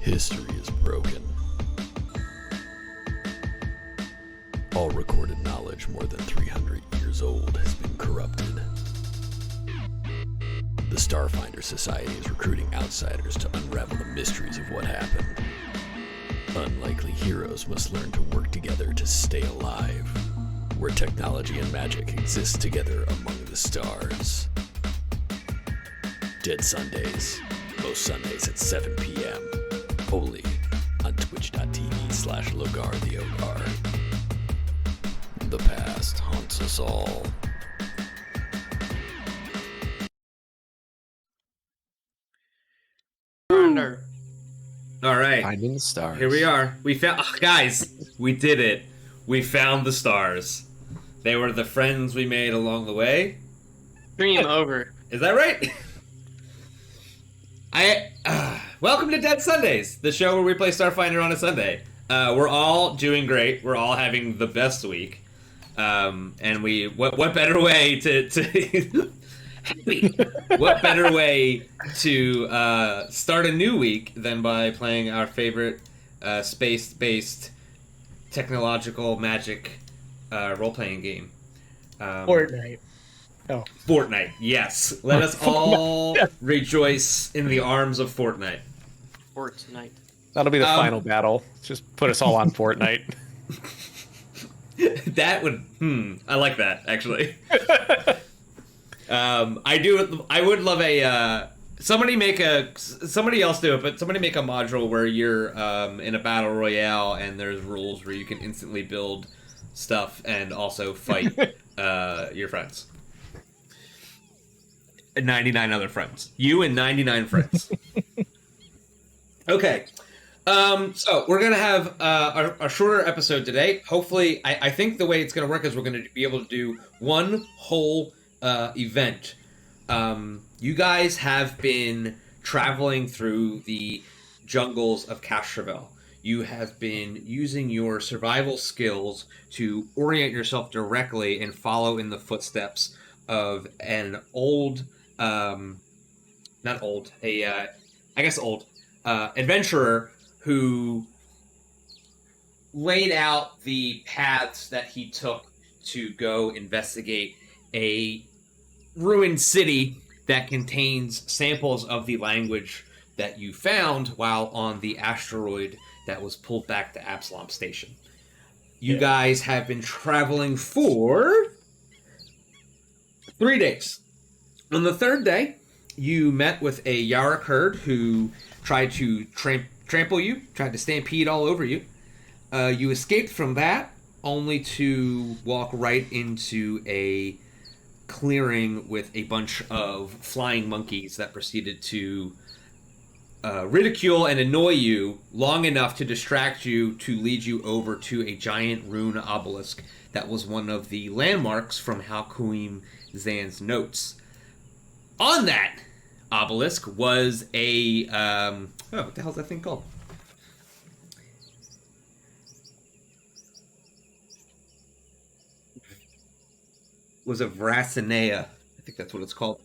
History is broken. All recorded knowledge more than 300 years old has been corrupted. The Starfinder Society is recruiting outsiders to unravel the mysteries of what happened. Unlikely heroes must learn to work together to stay alive, where technology and magic exist together among the stars. Dead Sundays, most Sundays at 7 p.m. Only on twitch.tv/Logar the Ogar. The past haunts us all. All right. Finding the stars. Here we are. We found, guys, we did it. We found the stars. They were the friends we made along the way. Dream over. Is that right? Welcome to Dead Sundays, the show where we play Starfinder on a Sunday. We're all doing great. We're all having the best week. And what better way to what better way to start a new week than by playing our favorite space-based technological magic role-playing game? Fortnite. Oh. Fortnite, yes. Let us all rejoice in the arms of Fortnite. Fortnite. That'll be the final battle. Just put us all on Fortnite. That would, I like that, actually. I would love somebody else do it, but somebody make a module where you're in a battle royale and there's rules where you can instantly build stuff and also fight your friends. 99 other friends. You and 99 friends. Okay. So we're going to have a shorter episode today. Hopefully, I think the way it's going to work is we're going to be able to do one whole event. You guys have been traveling through the jungles of Castrovel. You have been using your survival skills to orient yourself directly and follow in the footsteps of an old, adventurer who laid out the paths that he took to go investigate a ruined city that contains samples of the language that you found while on the asteroid that was pulled back to Absalom Station. You guys have been traveling for 3 days. On the third day, you met with a Yarok herd who tried to trample you, tried to stampede all over you. You escaped from that, only to walk right into a clearing with a bunch of flying monkeys that proceeded to ridicule and annoy you long enough to distract you to lead you over to a giant rune obelisk that was one of the landmarks from Halkuim Zan's notes. On that obelisk was a what the hell's that thing called? Was a Vracinea. I think that's what it's called.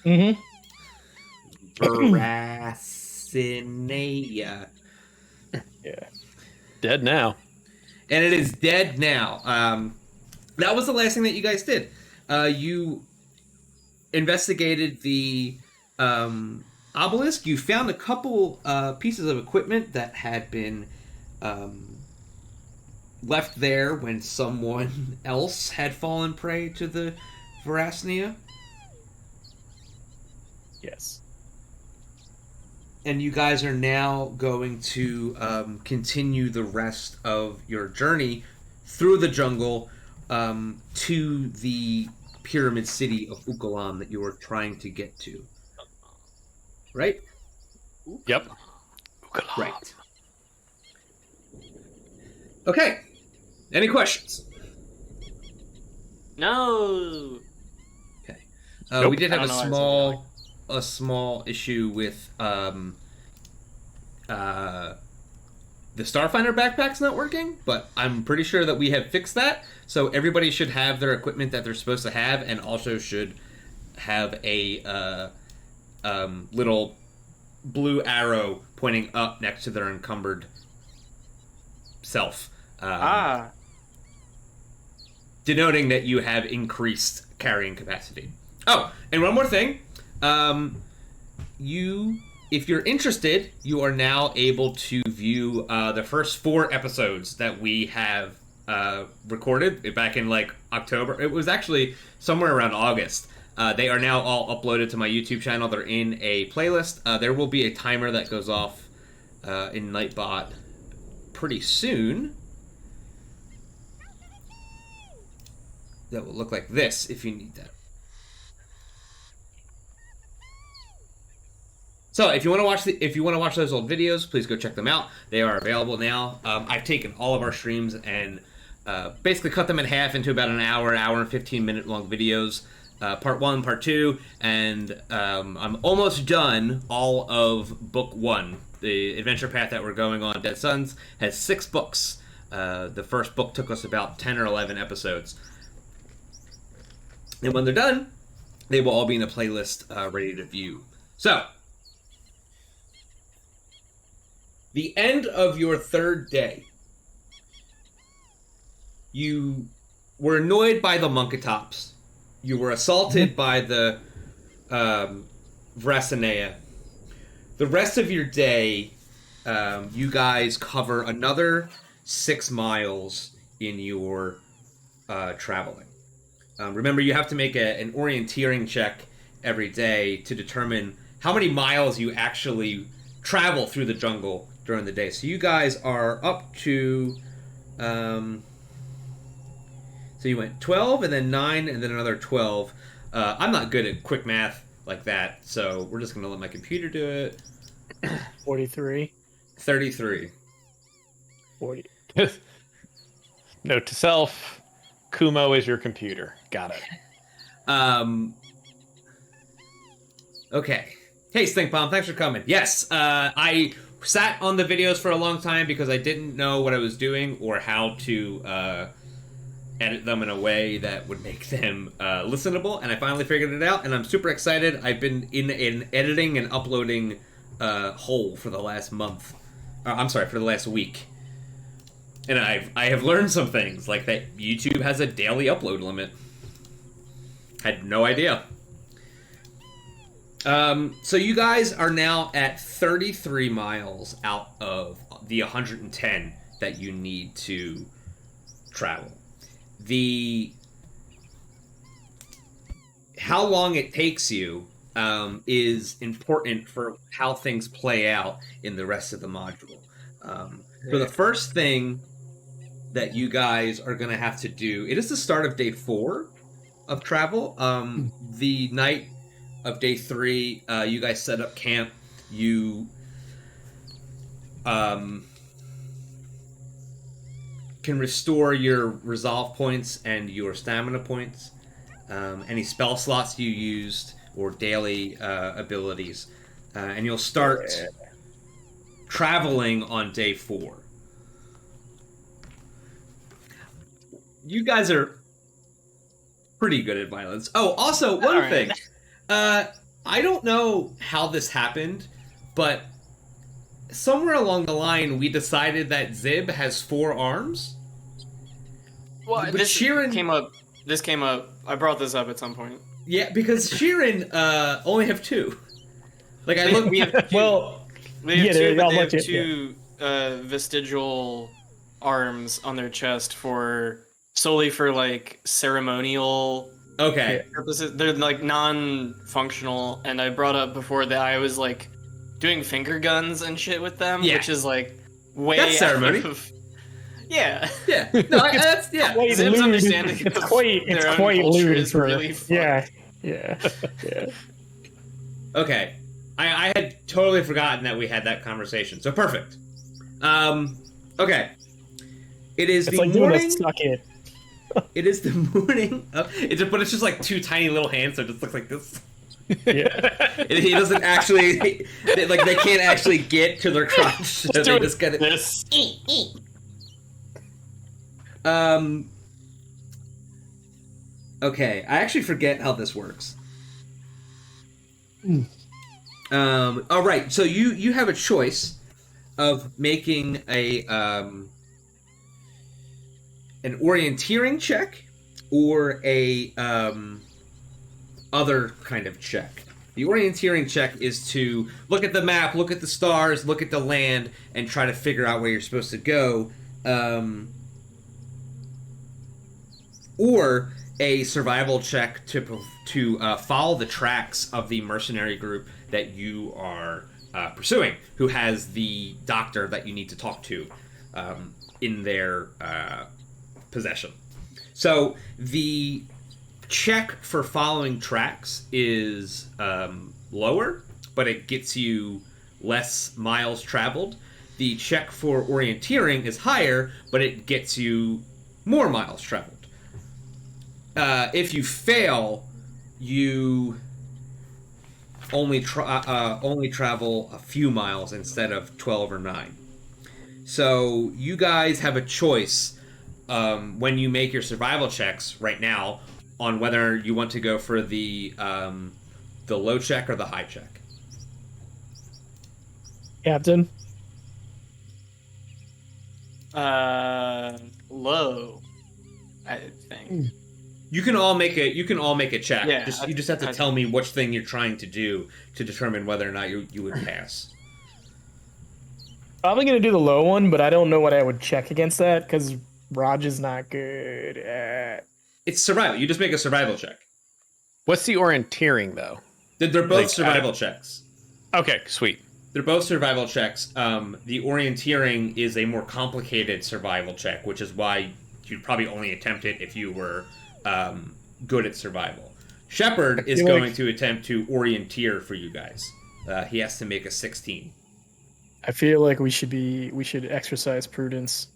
Mm-hmm. Vracinea. Yeah. Dead now. And it is dead now. That was the last thing that you guys did. You investigated the obelisk. You found a couple pieces of equipment that had been left there when someone else had fallen prey to the Vracinea. Yes. And you guys are now going to continue the rest of your journey through the jungle to the pyramid city of Ukalam that you were trying to get to. Right? Yep. Right. Okay. Any questions? No. Okay. Nope. We did have I don't know a small issue with the Starfinder backpack's not working, but I'm pretty sure that we have fixed that. So everybody should have their equipment that they're supposed to have, and also should have a little blue arrow pointing up next to their encumbered self. Denoting that you have increased carrying capacity. Oh, and one more thing. If you're interested, you are now able to view the first 4 episodes that we have recorded back in like October. It was actually somewhere around August. They are now all uploaded to my YouTube channel. They're in a playlist. There will be a timer that goes off in Nightbot pretty soon. That will look like this if you need that. So if you want to watch those old videos, please go check them out. They are available now. I've taken all of our streams and basically cut them in half into about an hour and 15-minute long videos. Part 1, part 2, and I'm almost done all of book 1. The adventure path that we're going on, Dead Suns, has 6 books. The first book took us about 10 or 11 episodes. And when they're done, they will all be in a playlist ready to view. So, the end of your 3rd day, you were annoyed by the Monkatops. You were assaulted by the Vracinea. The rest of your day, you guys cover another 6 miles in your traveling. Remember, you have to make an orienteering check every day to determine how many miles you actually travel through the jungle during the day. So you guys are up to... so you went 12, and then 9, and then another 12. I'm not good at quick math like that, so we're just going to let my computer do it. 43. 33. 40. Note to self, Kumo is your computer. Got it. Okay. Hey, Stink Bomb, thanks for coming. Yes, I sat on the videos for a long time because I didn't know what I was doing or how to edit them in a way that would make them listenable, and I finally figured it out, and I'm super excited. I've been in an editing and uploading hole for the last month. For the last week. And I have learned some things, like that YouTube has a daily upload limit. Had no idea. So you guys are now at 33 miles out of the 110 that you need to travel. How long it takes you is important for how things play out in the rest of the module. So the first thing that you guys are going to have to do, it is the start of day 4 of travel. The night of day 3, you guys set up camp. You can restore your resolve points and your stamina points. Any spell slots you used or daily abilities. And you'll start traveling on day 4. You guys are pretty good at violence. Oh, also, one thing. I don't know how this happened, but somewhere along the line, we decided that Zib has 4 arms. Well, But this Sheeran- came up. This came up. I brought this up at some point. Yeah, because Sheeran only have 2. Like, I look... We have two, Well, they have yeah, 2, but I'll they let have you- 2 vestigial arms on their chest solely for like ceremonial Okay. purposes. They're like non-functional, and I brought up before that I was like doing finger guns and shit with them, Yeah. which is like way That's ceremony. out of... Yeah. Yeah. No, that's... Yeah. Quite Zib's lewd. understanding It's of quite their own quite culture lewd is for really fun. yeah. Okay. I had totally forgotten that we had that conversation. So perfect. Okay. It is It's the like doing morning. a suck it. It is the morning. But it's just like 2 tiny little hands, so it just looks like this. Yeah. He doesn't actually they can't actually get to their crotch. So they doing just kind of this. Okay, I actually forget how this works. All right. So you have a choice of making an orienteering check or a other kind of check. The orienteering check is to look at the map, look at the stars, look at the land, and try to figure out where you're supposed to go. Or a survival check to follow the tracks of the mercenary group that you are pursuing, who has the doctor that you need to talk to in their possession. So the check for following tracks is lower, but it gets you less miles traveled. The check for orienteering is higher, but it gets you more miles traveled. If you fail, you only travel a few miles instead of 12 or 9. So you guys have a choice when you make your survival checks right now on whether you want to go for the low check or the high check. Captain. Low, I think. You can all make a check. Yeah, you just have to tell me which thing you're trying to do to determine whether or not you would pass. Probably gonna do the low one, but I don't know what I would check against that because Raj is not good at. It's survival. You just make a survival check. What's the orienteering though? They're both survival checks. Okay, sweet. They're both survival checks. The orienteering is a more complicated survival check, which is why you'd probably only attempt it if you were good at survival. Shepard is going to attempt to orienteer for you guys. He has to make a 16. I feel like we should exercise prudence.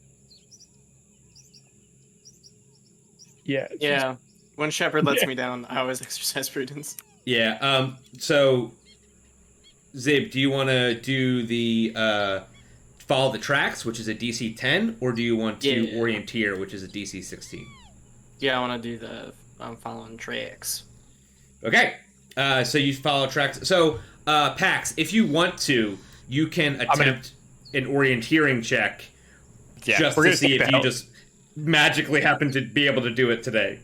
Yeah. Yeah. When Shepard lets me down, I always exercise prudence. Yeah. So, Zib, do you want to do the follow the tracks, which is a DC 10, or do you want to orienteer, which is a DC 16? Yeah, I want to do the following tracks. Okay. So you follow tracks. So, Pax, if you want to, you can attempt an orienteering check just to see if you just magically happen to be able to do it today.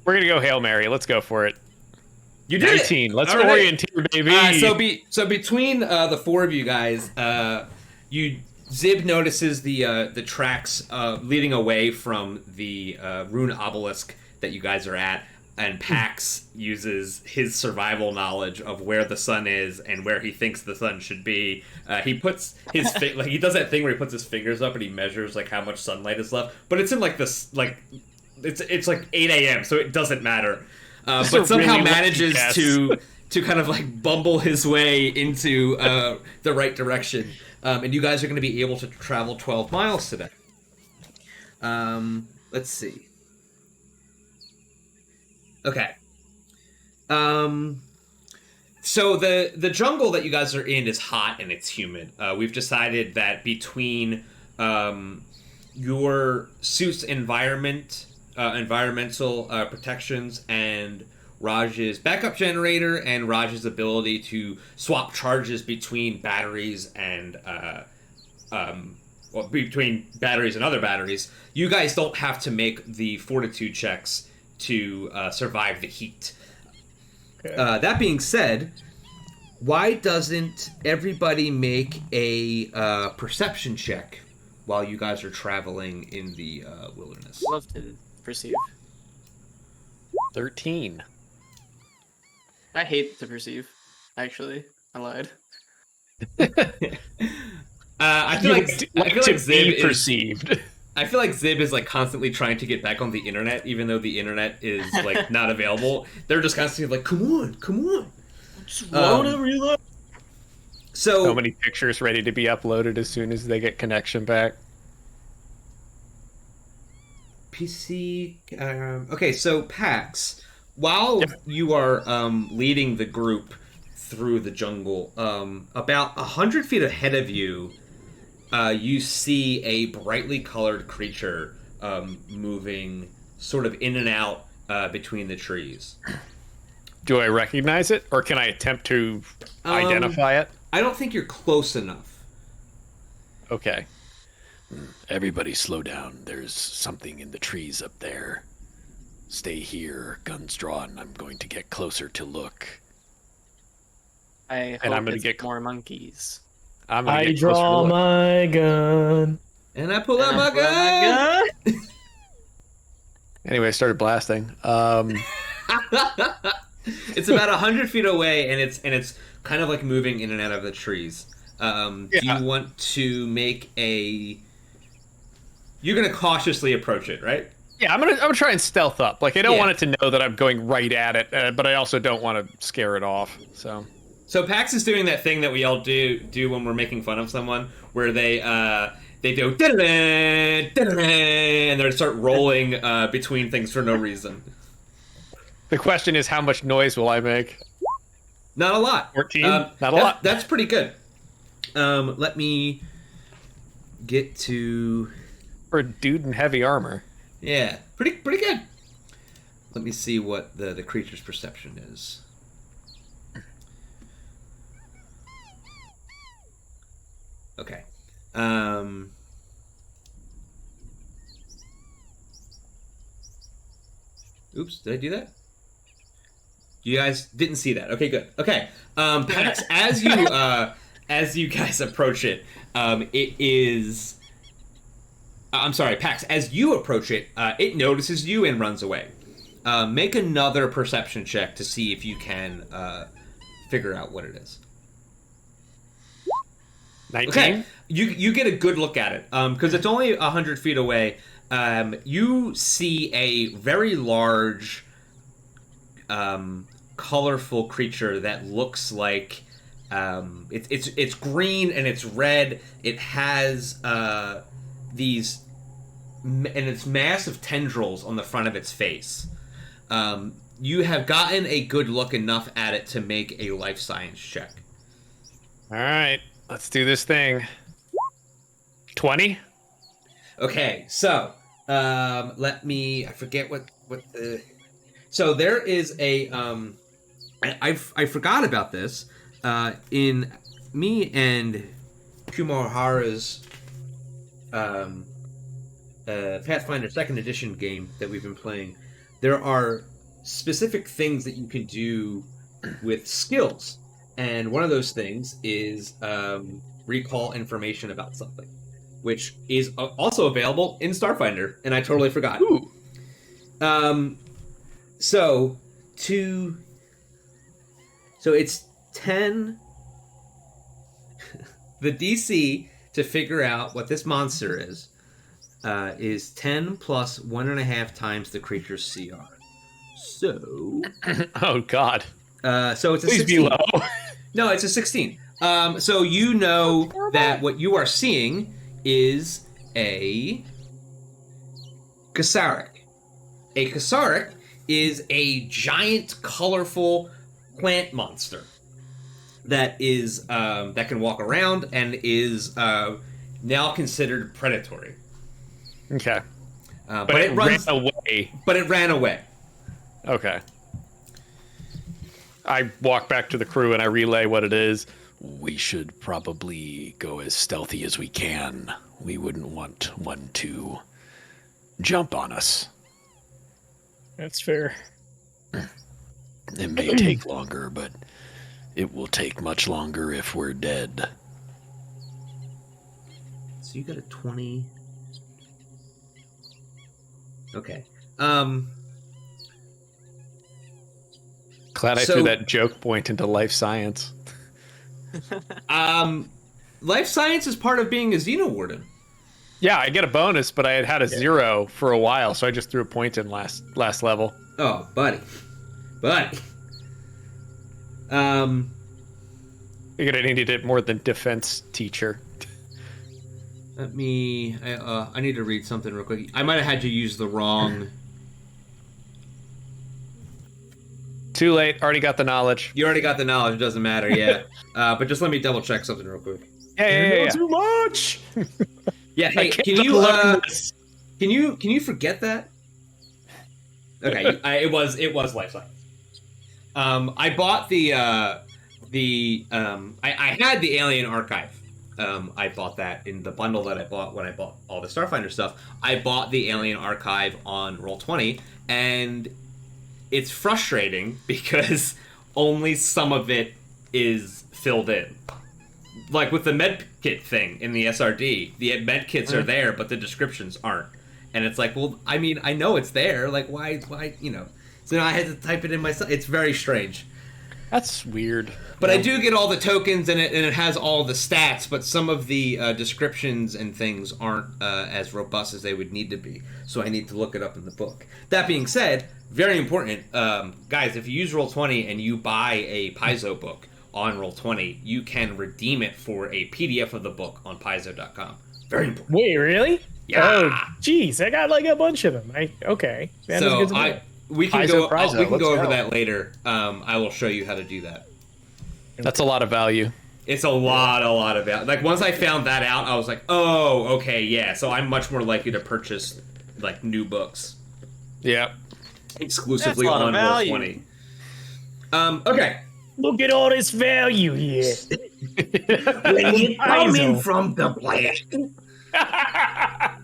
We're gonna go Hail Mary. Let's go for it. You did 19. It. Let's All right. orienteer, baby. So between the four of you guys, Zib notices the tracks leading away from the rune obelisk that you guys are at, and Pax uses his survival knowledge of where the sun is and where he thinks the sun should be. He puts his he does that thing where he puts his fingers up and he measures like how much sunlight is left, but it's in like this it's like 8 a.m. so it doesn't matter. But somehow really manages to kind of like bumble his way into the right direction. And you guys are going to be able to travel 12 miles today. Let's see. Okay. So the jungle that you guys are in is hot and it's humid. We've decided that between your suit's environmental protections and Raj's backup generator and Raj's ability to swap charges between batteries and between batteries and other batteries, you guys don't have to make the fortitude checks to survive the heat. Okay. That being said, why doesn't everybody make a perception check while you guys are traveling in the wilderness? Love to perceive. 13. I hate to perceive. Actually, I lied. I feel like Zib is perceived. I feel like Zib is like constantly trying to get back on the internet, even though the internet is like not available. They're just constantly like, "Come on!" Just load and reload. So many pictures ready to be uploaded as soon as they get connection back. PC. Okay, so Pax, while you are leading the group through the jungle, about 100 feet ahead of you, you see a brightly colored creature moving sort of in and out between the trees. Do I recognize it, or can I attempt to identify it? I don't think you're close enough. Okay. Everybody slow down. There's something in the trees up there. Stay here, guns drawn. I'm going to get closer to look. I hope And I'm gonna it's get- more monkeys. I'm gonna I get closer to draw look. my gun. And I pull out my gun. Anyway, I started blasting. It's about 100 feet away, and it's kind of like moving in and out of the trees. Do you want to make a? You're gonna cautiously approach it, right? Yeah, I'm gonna try and stealth up. Like I don't Yeah. want it to know that I'm going right at it, but I also don't want to scare it off. So Pax is doing that thing that we all do when we're making fun of someone, where they do da-da-da, da-da-da, and they start rolling between things for no reason. the question is, how much noise will I make? Not a lot. 14? Not a lot. That's pretty good. Let me get to. For a dude in heavy armor. Yeah, pretty good. Let me see what the creature's perception is. Okay. Oops, did I do that? You guys didn't see that. Okay, good. Okay. Pax, as you guys approach it, it is. I'm sorry, Pax. As you approach it, it notices you and runs away. Make another perception check to see if you can figure out what it is. 19? Okay, you get a good look at it because it's only 100 feet away. You see a very large, colorful creature that looks like it's green and it's red. It has these and it's massive tendrils on the front of its face. You have gotten a good look enough at it to make a life science check. All right, let's do this thing. 20? Okay, so let me. I forget what the. So there is a. I forgot about this. In me and Kumahara's Pathfinder 2nd Edition game that we've been playing, there are specific things that you can do with skills, and one of those things is recall information about something, which is also available in Starfinder, and I totally forgot. Ooh. So it's 10. The DC to figure out what this monster is 10 plus 1.5 times the creature's CR. So, Oh, God. so it's a Please 16. be low. No, it's a 16. So you know that what you are seeing is a Kasaric. A Kasaric is a giant, colorful plant monster that is that can walk around and is now considered predatory. Okay. But it runs ran away. But it ran away. Okay. I walk back to the crew and I relay what it is. We should probably go as stealthy as we can. We wouldn't want one to jump on us. That's fair. It may take longer, but it will take much longer if we're dead. So you got a 20. Okay. Glad I So- threw that joke point into life science. Life science is part of being a Xenowarden. Yeah, I get a bonus, but I had a 0 for a while, so I just threw a point in last level. Oh, buddy. Figured I needed it more than defense teacher. Let me. I need to read something real quick. I might have had you use the wrong. Too late. Already got the knowledge. You already got the knowledge. It doesn't matter. Yeah. But just let me double check something real quick. Yeah. Too much. Yeah. Hey, I can't can you learn this. can you forget that? Okay. It was life science. I bought I had the Alien Archive. I bought that in the bundle that I bought when I bought all the Starfinder stuff. I bought the Alien Archive on Roll20, and it's frustrating because only some of it is filled in. Like with the medkit thing in the SRD, the medkits are there, but the descriptions aren't. And it's like, well, I mean, I know it's there. Like, why, you know? So now I had to type it in myself. It's very strange. That's weird. But I do get all the tokens, and it has all the stats, but some of the descriptions and things aren't as robust as they would need to be. So I need to look it up in the book. That being said, very important, guys, if you use Roll20 and you buy a Paizo book on Roll20, you can redeem it for a PDF of the book on Paizo.com. Very important. Wait, really? Yeah. Oh, jeez, I got like a bunch of them. Okay. Man, that's good to know. We can Paizo, we can let's go over go. that later. I will show you how to do that. That's a lot of value. It's a lot of value. Like once I found that out, I was like, oh, okay, yeah. So I'm much more likely to purchase like new books Yeah. exclusively That's a lot on of value. Roll20. Okay. Look at all this value here. When you come in from the plant,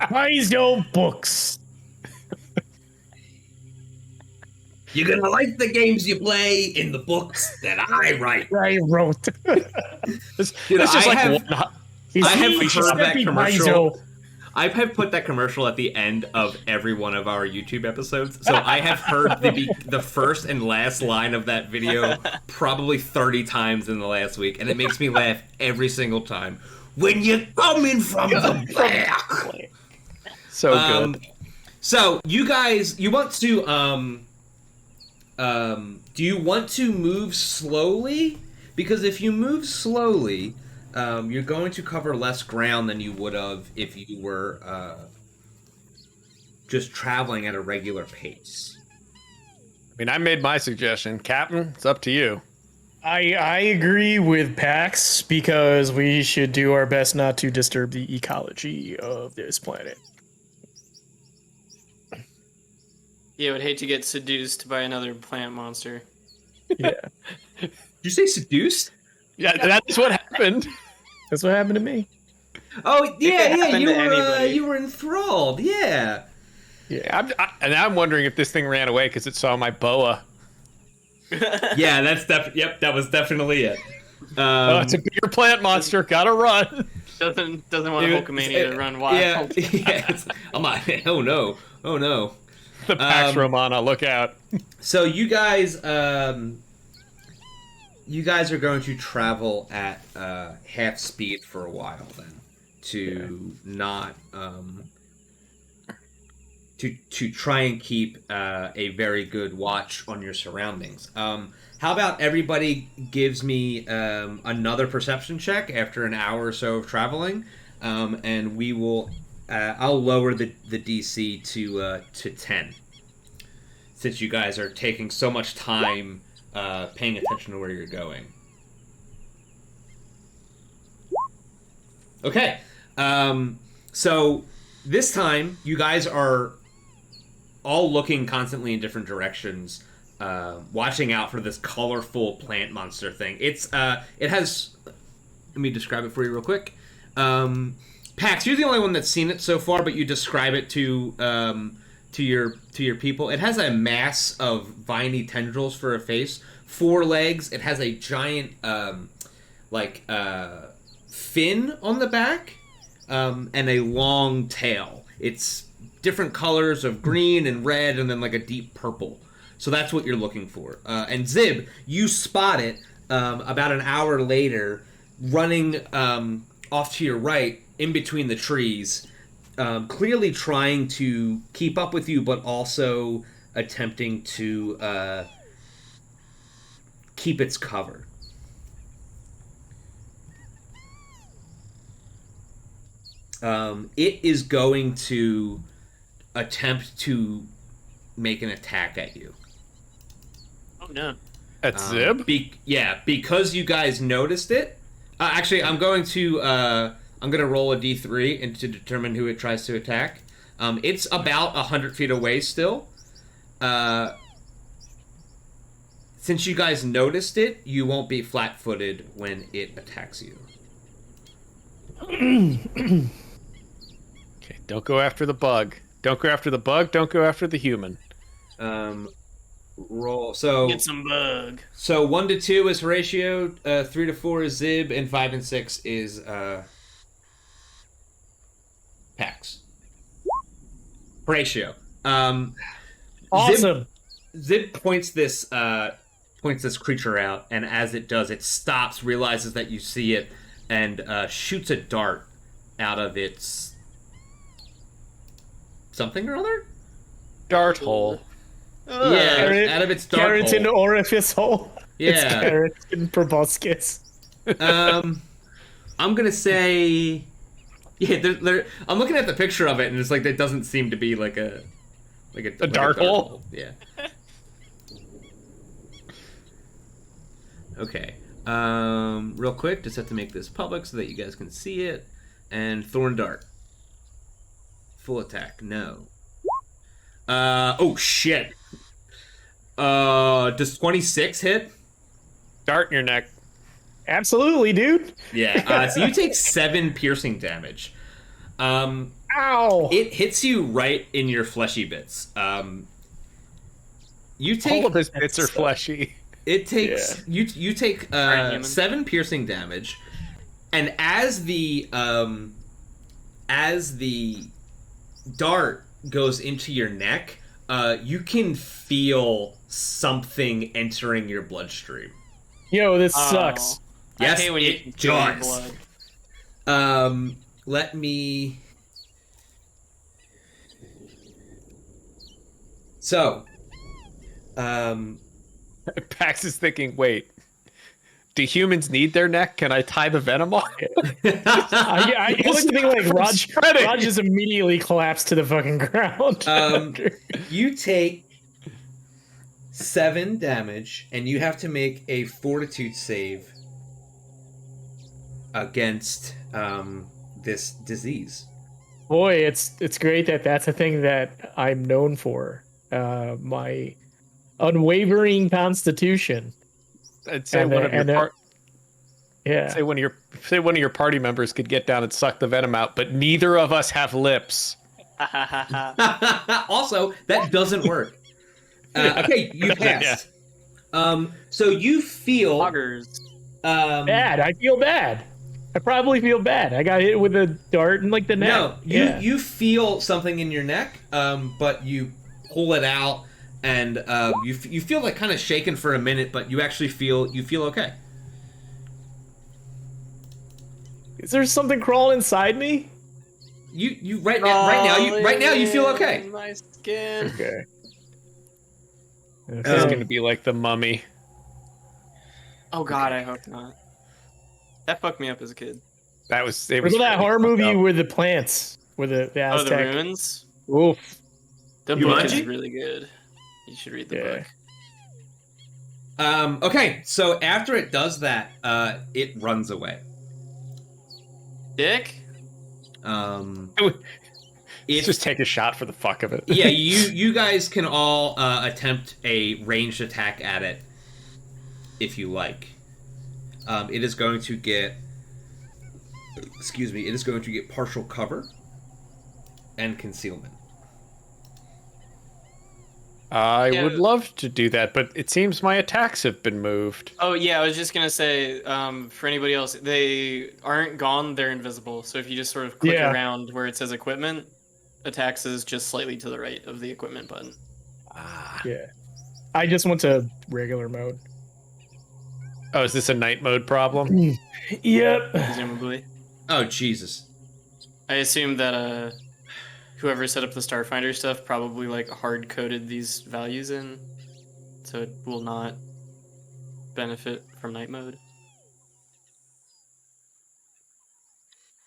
Paizo books. you're gonna like the games you play in the books that I write. I wrote. It's Dude, just I like have- one, I have See, heard that Steppy commercial. Paizo. I have put that commercial at the end of every one of our YouTube episodes, so I have heard the first and last line of that video probably 30 times in the last week, and it makes me laugh every single time. When you're coming from the back. so good. So you guys, you want to do you want to move slowly? Because if you move slowly, you're going to cover less ground than you would have if you were just traveling at a regular pace. I mean, I made my suggestion. Captain, it's up to you. I agree with Pax because we should do our best not to disturb the ecology of this planet. Yeah, I would hate to get seduced by another plant monster. Yeah, Did you say seduced? Yeah, that's what happened. that's what happened to me. Oh yeah, could happen to anybody. you were enthralled. Yeah. Yeah, and I'm wondering if this thing ran away because it saw my boa. Yeah, that's yep, that was definitely it. Oh, it's a bigger plant monster. Gotta run. Doesn't want Dude, Hulkamania to run wild. Yeah, yeah. I'm like, oh no. The Pax Romana, look out. So you guys are going to travel at half speed for a while then, to not to try and keep a very good watch on your surroundings. How about everybody gives me another perception check after an hour or so of traveling, and we will. I'll lower the DC to 10, since you guys are taking so much time paying attention to where you're going. Okay, so this time you guys are all looking constantly in different directions, watching out for this colorful plant monster thing. It has. Let me describe it for you real quick. Pax, you're the only one that's seen it so far, but you describe it to your people. It has a mass of viney tendrils for a face, 4 legs. It has a giant fin on the back, and a long tail. It's different colors of green and red, and then like a deep purple. So that's what you're looking for. And Zib, you spot it about an hour later, running off to your right, in between the trees, clearly trying to keep up with you, but also attempting to keep its cover. It is going to attempt to make an attack at you. Oh no. At Zib? Because you guys noticed it. Actually, I'm going to roll a d3 and to determine who it tries to attack. It's about 100 feet away still. since you guys noticed it, you won't be flat-footed when it attacks you. Okay, don't go after the bug. Don't go after the bug. Don't go after the human. Roll. So Get some bug. So 1 to 2 is Horatio, 3 to 4 is Zib, and 5 and 6 is Pax. Horatio. Awesome. Zib points this creature out, and as it does, it stops, realizes that you see it, and shoots a dart out of its something or other. Dart hole. Yeah, out of its dart hole. Keratin orifice hole. Yeah. It's Keratin proboscis. I'm gonna say, yeah. I'm looking at the picture of it, and it's like there doesn't seem to be like a dart hole. Yeah. Okay. Real quick, just have to make this public so that you guys can see it. And Thorn Dart. Full attack. No. Oh shit. Does 26 hit? Dart in your neck. Absolutely, dude. Yeah. So you take 7 piercing damage. Ow. It hits you right in your fleshy bits. You take All of his bits are fleshy. It takes you take 7 piercing damage, and as the dart goes into your neck, you can feel something entering your bloodstream. Yo, this sucks. Yes, I hate when you it feel your does. blood. Let me. So, Pax is thinking, wait, do humans need their neck? Can I tie the venom on it? I like to think like Raj Shredding. just immediately collapsed to the fucking ground. you take 7 damage, and you have to make a fortitude save against this disease. Boy, it's great that that's a thing that I'm known for. My unwavering constitution. I'd say one of your party members could get down and suck the venom out, but neither of us have lips. Also, that doesn't work. Okay, you passed. So you feel Loggers. Bad. I feel bad. I probably feel bad. I got hit with a dart in like the neck. No, you feel something in your neck, but you pull it out, and you feel like kind of shaken for a minute, but you actually feel okay. Is there something crawling inside me? You right now you feel okay. My skin. Okay. This is going to be like the mummy. Oh god, I hope not. That fucked me up as a kid. It was Remember that horror movie with the plants, with the Oh, Aztec? the ruins? Oof. The book is Jumanji? really good. You should read the book. Okay, so after it does that, it runs away. Dick? Let's just take a shot for the fuck of it. Yeah, you guys can all attempt a ranged attack at it if you like. It is going to get partial cover and concealment. I would love to do that, but it seems my attacks have been moved. Oh yeah, I was just gonna say, for anybody else, they aren't gone, they're invisible. So if you just sort of click around where it says equipment, attacks is just slightly to the right of the equipment button. Yeah. I just went to regular mode. Oh, is this a night mode problem? Yep. Presumably. Oh, Jesus. I assume that whoever set up the Starfinder stuff probably like hard coded these values in, so it will not benefit from night mode.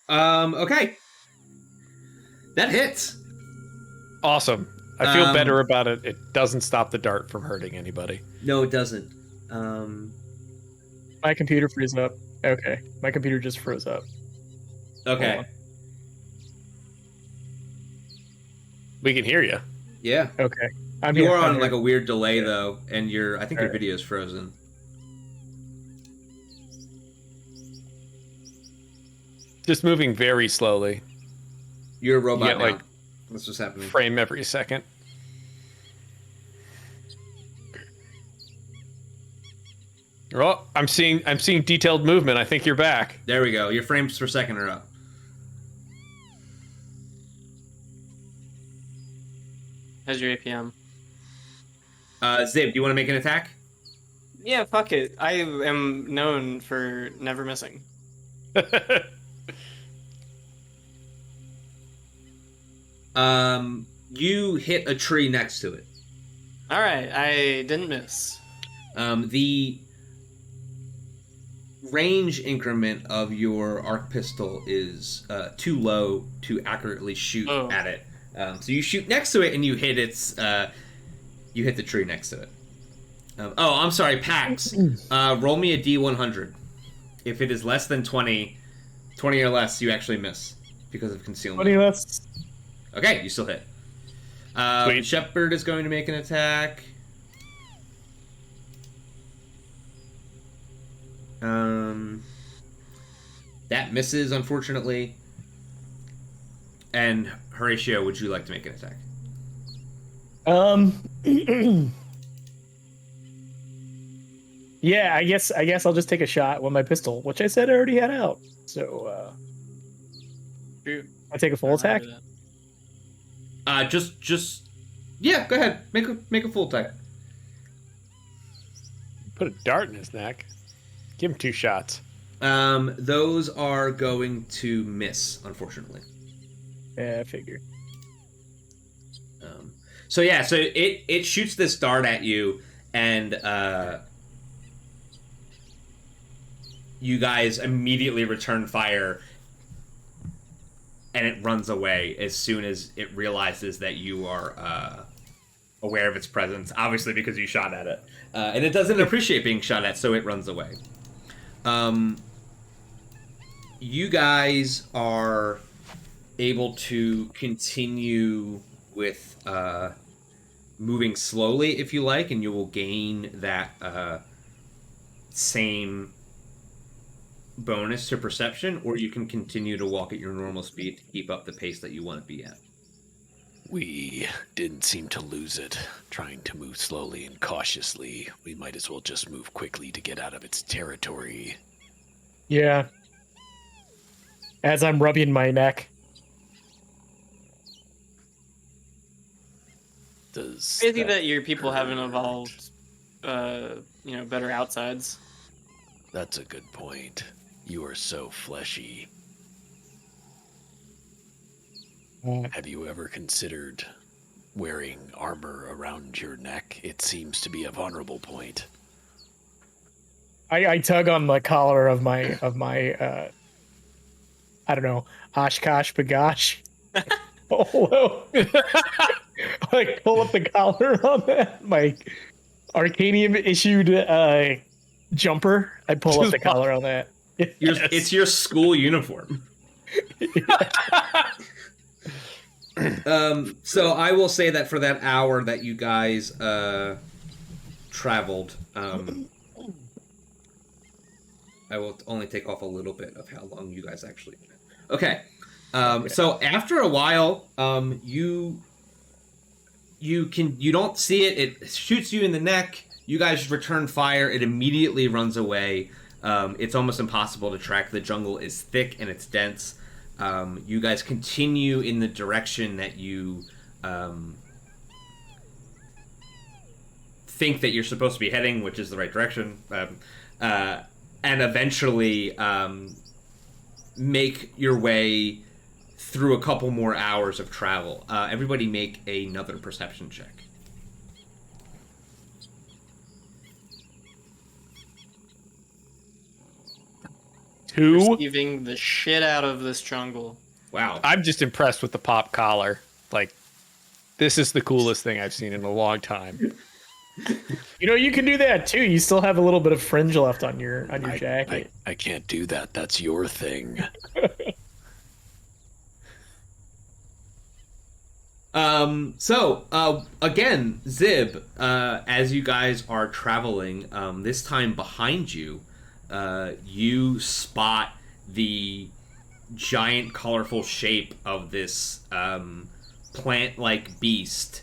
Okay. That hits. Awesome. I feel better about it. It doesn't stop the dart from hurting anybody. No, it doesn't. My computer froze up. Okay. My computer just froze up. Okay. We can hear you. Yeah. Okay. I'm You here. are I'm on here. like a weird delay though, and I think your Alright. video is frozen. Just moving very slowly. You're a robot get, now. like, That's what's happening. Frame every second. Oh, I'm seeing detailed movement. I think you're back. There we go. Your frames per second are up. How's your APM? Zib, do you want to make an attack? Yeah, fuck it. I am known for never missing. You hit a tree next to it. All right, I didn't miss. The range increment of your arc pistol is too low to accurately shoot at it. So you shoot next to it and you hit you hit the tree next to it. I'm sorry, Pax. Roll me a D100. If it is less than 20 or less, you actually miss because of concealment. 20 less. Okay, you still hit. Sweet. Shepard is going to make an attack. That misses, unfortunately. And Horatio, would you like to make an attack? Yeah, I guess I'll just take a shot with my pistol, which I said I already had out. So Shoot. I take a full attack. Yeah, go ahead. Make a full attack. Put a dart in his neck. Give him 2 shots. Those are going to miss, unfortunately. Yeah, I figured. So it shoots this dart at you, and you guys immediately return fire, and it runs away as soon as it realizes that you are aware of its presence. Obviously, because you shot at it, and it doesn't appreciate being shot at, so it runs away. You guys are able to continue with moving slowly, if you like, and you will gain that same bonus to perception, or you can continue to walk at your normal speed to keep up the pace that you want to be at. We didn't seem to lose it. Trying to move slowly and cautiously, we might as well just move quickly to get out of its territory. Yeah. As I'm rubbing my neck. Crazy that your people haven't evolved, better outsides. That's a good point. You are so fleshy. Have you ever considered wearing armor around your neck? It seems to be a vulnerable point. I tug on the collar of my I don't know, Oshkosh Bagosh. Oh, like pull up the collar on that. My Arcanium issued jumper. I pull up the collar on that. It's your school uniform. So I will say that for that hour that you guys traveled, I will only take off a little bit of how long you guys actually went. Okay. So after a while, you don't see it. It shoots you in the neck. You guys return fire. It immediately runs away. It's almost impossible to track. The jungle is thick and it's dense. You guys continue in the direction that you think that you're supposed to be heading, which is the right direction, and eventually make your way through a couple more hours of travel. Everybody make another perception check. Perceiving the shit out of this jungle. Wow. I'm just impressed with the pop collar. Like, this is the coolest thing I've seen in a long time. You know, you can do that too. You still have a little bit of fringe left on your jacket. I can't do that. That's your thing. Again, Zib, as you guys are traveling, this time behind you, you spot the giant, colorful shape of this plant-like beast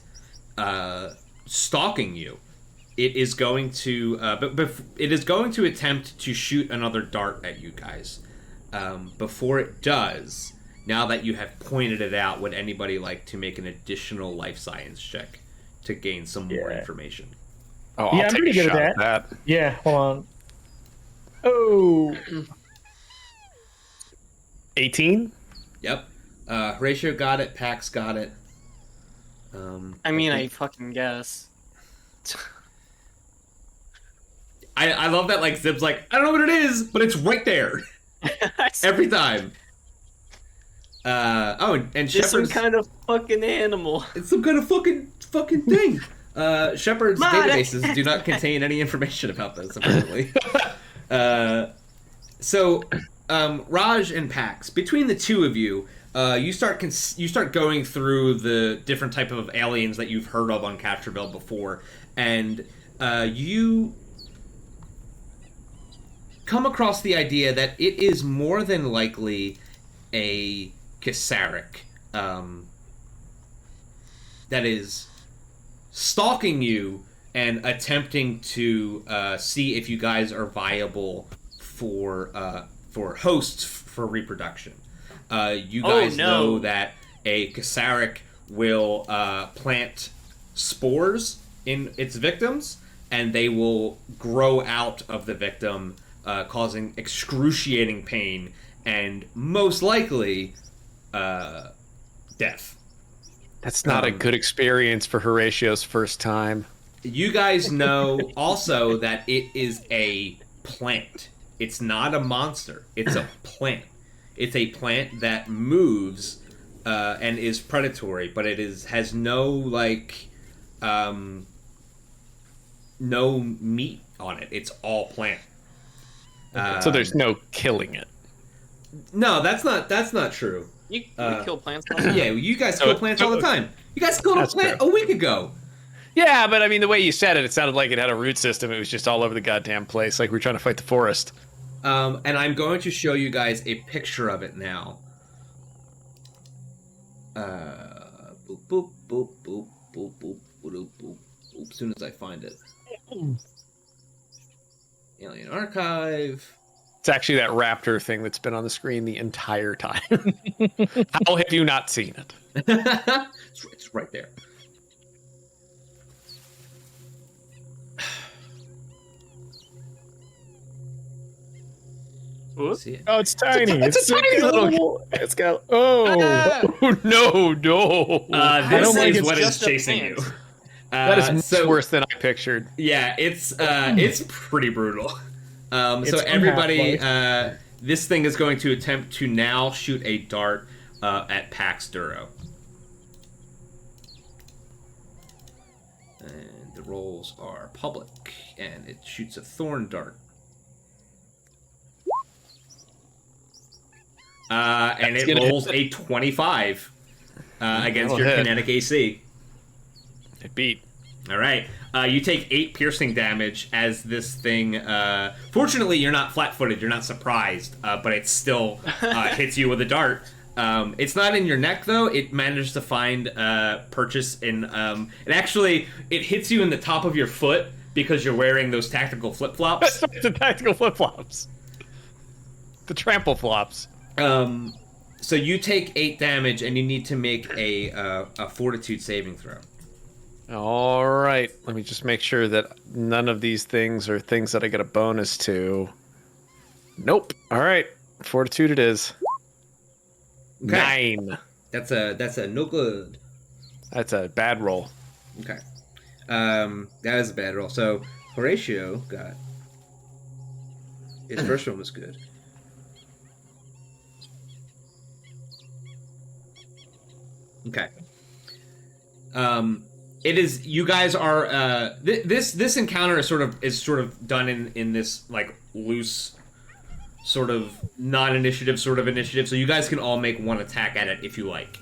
stalking you. It is going to, it is going to attempt to shoot another dart at you guys. Before it does, now that you have pointed it out, would anybody like to make an additional life science check to gain some more information? Oh, Yeah, I'll I'm take pretty a good shot at at that. Yeah, hold on. Oh, 18? Yep. Horatio got it. Pax got it. I mean, I fucking guess. I love that, like, Zib's like, I don't know what it is, but it's right there. Every time. And It's Shepard's... some kind of fucking animal. It's some kind of fucking thing. Shepard's databases do not contain any information about this, apparently. Raj and Pax, between the two of you, you start going through the different type of aliens that you've heard of on Castrovel before, and you come across the idea that it is more than likely a Kasaric that is stalking you and attempting to see if you guys are viable for hosts for reproduction. You guys know that a Kasaric will plant spores in its victims, and they will grow out of the victim, causing excruciating pain and most likely death. That's not a good experience for Horatio's first time. You guys know also that it is a plant. It's not a monster. It's a plant. It's a plant that moves and is predatory, but it has no no meat on it. It's all plant. So there's no killing it. No, that's not true. We kill plants all the time. Yeah, you guys kill plants all the time. You guys killed a plant a week ago. Yeah, but I mean, the way you said it, it sounded like it had a root system. It was just all over the goddamn place, like we were trying to fight the forest. And I'm going to show you guys a picture of it now. Boop, boop, boop, boop, boop, boop, boop, boop. As soon as I find it. Alien Archive. It's actually that raptor thing that's been on the screen the entire time. How have you not seen it? It's right there. See it? oh, it's tiny. It's a tiny little. It's got. Oh, no. This like is it's what is just a chasing you. plant. That is much worse than I pictured. Yeah, it's pretty brutal. So It's everybody, unhappy. this thing is going to attempt to now shoot a dart at Pax Duro. And the rolls are public, and it shoots a thorn dart. And That's it gonna rolls hit. a 25 against That'll your hit. kinetic AC. It beat. All right. You take 8 piercing damage as this thing... fortunately, you're not flat-footed. You're not surprised. But it still hits you with a dart. It's not in your neck, though. It managed to find purchase in... it hits you in the top of your foot because you're wearing those tactical flip-flops. The tactical flip-flops. The trample flops. So you take 8 damage, and you need to make a fortitude saving throw. All right. Let me just make sure that none of these things are things that I get a bonus to. Nope. All right. Fortitude it is. Okay. 9. That's a no good. That's a bad roll. Okay. That is a bad roll. So Horatio got... His first one was good. Okay. It is. You guys are. This encounter is sort of done in this like loose, sort of non-initiative sort of initiative. So you guys can all make one attack at it if you like.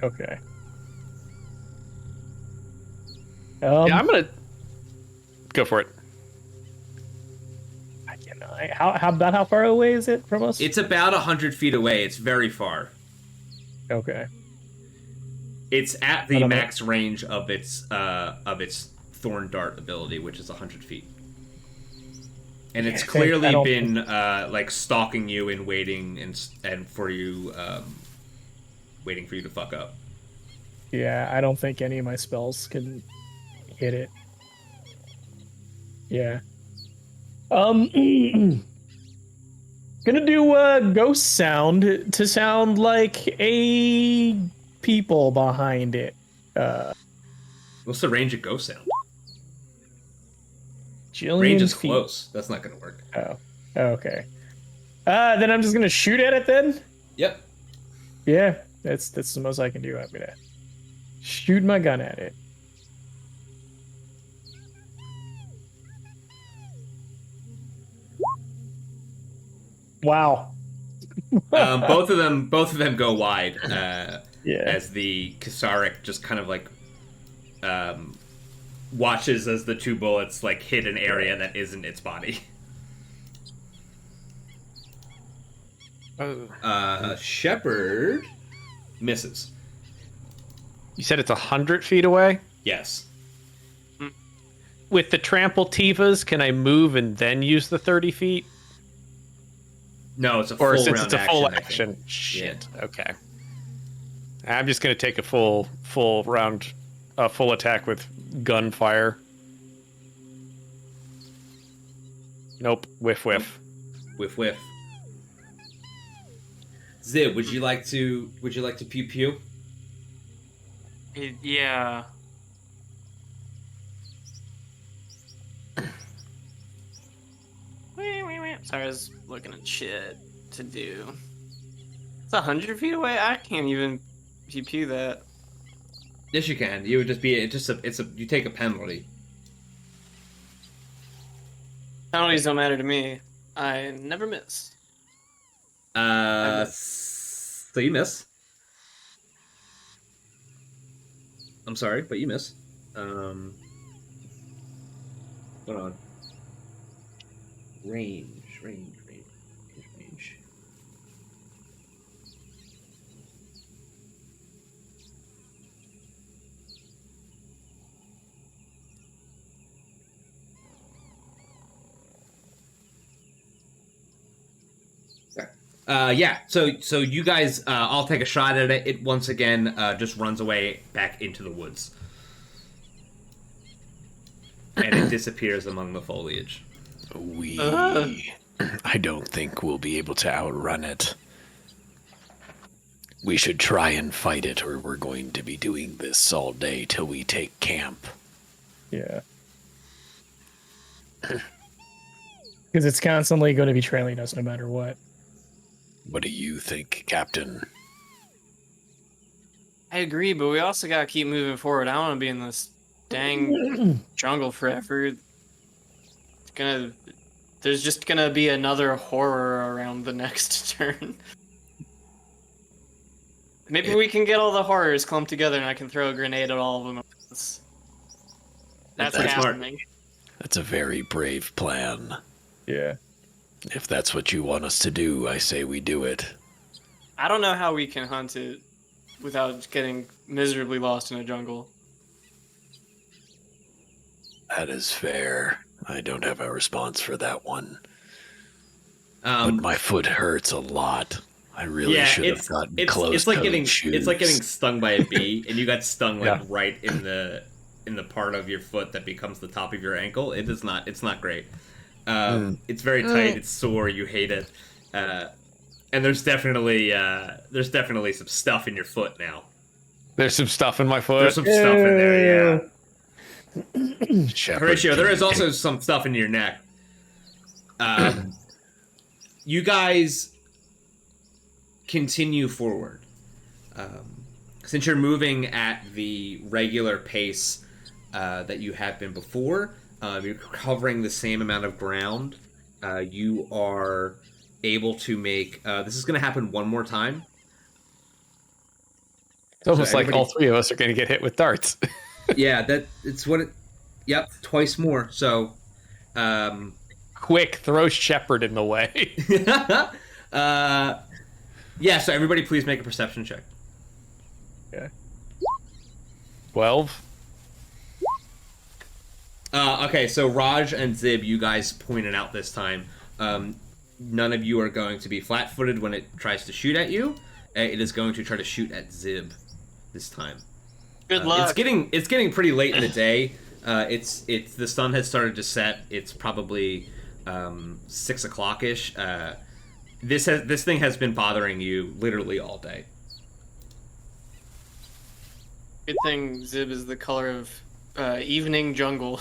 okay. Yeah, I'm gonna go for it. You know, how far away is it from us? It's about 100 feet away. It's very far. Okay. It's at I the don't know. max range of its thorn dart ability, which is 100 feet. And it's I clearly don't been like stalking you and waiting and for you, waiting for you to fuck up. Yeah, I don't think any of my spells can hit it. Yeah. Gonna do a ghost sound to sound like a people behind it. What's the range of ghost sound? Jillian Range is feet. close. That's not gonna work. Oh, okay. Then I'm just gonna shoot at it then. Yep. Yeah, that's the most I can do. I'm gonna shoot my gun at it. Wow. Both of them go wide. Yeah. As the Kasaric just kind of like watches as the two bullets like hit an area that isn't its body. Shepherd misses. You said it's 100 feet away? Yes. With the trample Tivas, can I move and then use the 30 feet? No, it's a Or full since round it's a full action, I think. action? Shit. Okay. I'm just going to take a full round, full attack with gunfire. Nope. Whiff. Whiff whiff. Zib, would you like to pew pew? Yeah. Sorry, I was looking at shit to do. It's 100 feet away. I can't even pew that. Yes, you can. You would just be you take a penalty. Penalties don't matter to me. I never miss. So you miss. I'm sorry, but you miss. Hold on. Range. Yeah. So you guys all take a shot at it. It once again just runs away back into the woods, and it disappears among the foliage. I don't think we'll be able to outrun it. We should try and fight it, or we're going to be doing this all day till we take camp. Yeah. Because it's constantly going to be trailing us no matter what. What do you think, Captain? I agree, but we also gotta keep moving forward. I don't want to be in this dang jungle forever. There's just gonna be another horror around the next turn. Maybe we can get all the horrors clumped together and I can throw a grenade at all of them. That's happening. That's a very brave plan. Yeah. If that's what you want us to do, I say we do it. I don't know how we can hunt it without getting miserably lost in a jungle. That is fair. I don't have a response for that one. But my foot hurts a lot. I really should have gotten close. It's like getting stung by a bee, and you got stung right in the part of your foot that becomes the top of your ankle. It's not great. It's very tight. It's sore. You hate it. And there's definitely some stuff in your foot now. There's some stuff in my foot. There's some stuff in there. Yeah. Horatio, there is also some stuff in your neck. You guys continue forward. Since you're moving at the regular pace that you have been before, you're covering the same amount of ground. You are able to make... this is going to happen one more time. It's almost like all three of us are going to get hit with darts. Yeah, it's what it. Yep, twice more. So, Quick, throw Shepherd in the way. yeah. So everybody, please make a perception check. Okay. 12. Okay, so Raj and Zib, you guys pointed out this time. None of you are going to be flat-footed when it tries to shoot at you. It is going to try to shoot at Zib this time. Good luck. It's getting pretty late in the day. It's the sun has started to set. It's probably 6 o'clock ish. This thing has been bothering you literally all day. Good thing Zib is the color of evening jungle.